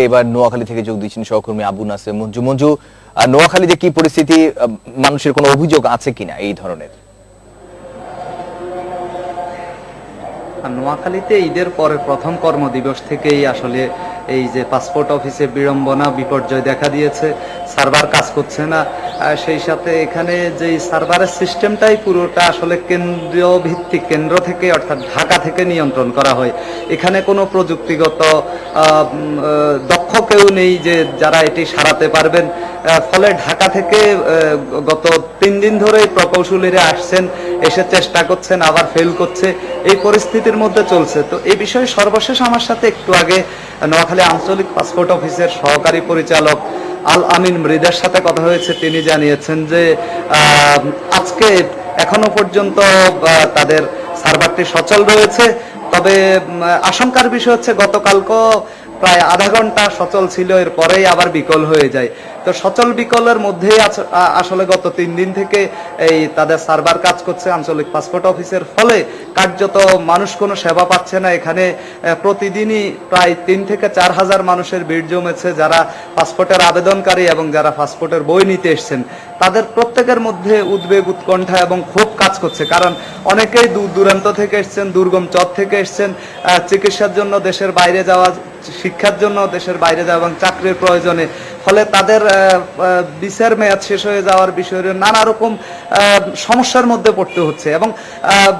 এবার নোয়াখালী থেকে যোগ দিচ্ছেন সহকর্মী আবু নাসের মঞ্জু। মঞ্জু, নোয়াখালীতে কি পরিস্থিতি, মানুষের কোনো অভিযোগ আছে কিনা এই ধরনের? নোয়াখালীতে ঈদের পরে প্রথম কর্মদিবস থেকেই আসলে এই যে পাসপোর্ট অফিসে বিড়ম্বনা বিপর্যয় দেখা দিয়েছে, সার্ভার কাজ করছে না। সেই সাথে এখানে যে সার্ভারের সিস্টেমটাই পুরোটা আসলে কেন্দ্রীয় ভিত্তিক, কেন্দ্র থেকে অর্থাৎ ঢাকা থেকে নিয়ন্ত্রণ করা হয়। এখানে কোনো প্রযুক্তিগত দক্ষ কেউ নেই যে যারা এটি সারাতে পারবেন। ফলে ঢাকা থেকে গত 3 দিন ধরে প্রকৌশলীরা আসছেন, এসে চেষ্টা করছেন, আবার ফেল করছে, এই পরিস্থিতির মধ্যে চলছে। তো এই বিষয়ে সর্বশেষ আমার সাথে একটু আগে নোয়াখালী আঞ্চলিক পাসপোর্ট অফিসের সহকারী পরিচালক আল আমিন মৃদের সাথে কথা হয়েছে। তিনি জানিয়েছেন যে আজকে এখনো পর্যন্ত তাদের সার্ভারটি সচল রয়েছে। তবে আশঙ্কার বিষয় হচ্ছে গতকালকেও প্রায় আধা ঘন্টা সচল ছিল, এর পরেই আবার বিকল হয়ে যায়। তো সচল বিকলের মধ্যেই আসলে গত 3 দিন থেকে এই তাদের সার্ভার কাজ করছে আঞ্চলিক পাসপোর্ট অফিসের। ফলে কার্যত মানুষ কোনো সেবা পাচ্ছে না। এখানে প্রতিদিনই প্রায় 3 থেকে 4 হাজার মানুষের ভিড় জমেছে, যারা পাসপোর্টের আবেদনকারী এবং যারা পাসপোর্টের বই নিতে এসছেন। তাদের প্রত্যেকের মধ্যে উদ্বেগ, উৎকণ্ঠা এবং ক্ষোভ কাজ করছে। কারণ অনেকেই দূর দূরান্ত থেকে এসছেন, দুর্গম চর থেকে এসছেন, চিকিৎসার জন্য দেশের বাইরে যাওয়া, শিক্ষার জন্য দেশের বাইরে যাওয়া এবং চাকরির প্রয়োজনে। ফলে তাদের ভিসার মেয়াদ শেষ হয়ে যাওয়ার বিষয়ে নানা রকম সমস্যার মধ্যে পড়তে হচ্ছে। এবং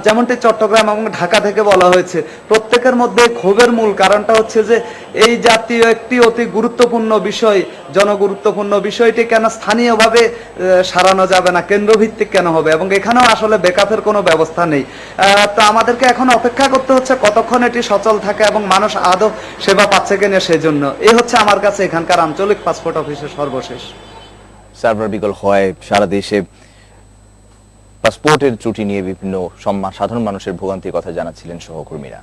যেমনটি চট্টগ্রাম এবং ঢাকা থেকে বলা হয়েছে, প্রত্যেকের মধ্যে ক্ষোভের মূল কারণটা হচ্ছে যে এই জাতীয় একটি অতি গুরুত্বপূর্ণ বিষয়, জনগুরুত্বপূর্ণ বিষয়টি কেন স্থানীয়ভাবে সারানো যাবে না, কেন্দ্রভিত্তিক কেন হবে, এবং এখানেও আসলে ব্যাকআপের কোনো ব্যবস্থা নেই। তো আমাদেরকে এখন অপেক্ষা করতে হচ্ছে কতক্ষণ এটি সচল থাকে এবং মানুষ আদৌ সেবা পাচ্ছে কিনা। সেই জন্য এই হচ্ছে আমার কাছে এখানকার আঞ্চলিক পাসপোর্ট অফিসের সর্বশেষ। সার্ভার বিকল হয় সারা দেশে, পাসপোর্টের ত্রুটি নিয়ে বিভিন্ন সাধারণ মানুষের ভোগান্তির কথা জানাচ্ছিলেন সহকর্মীরা।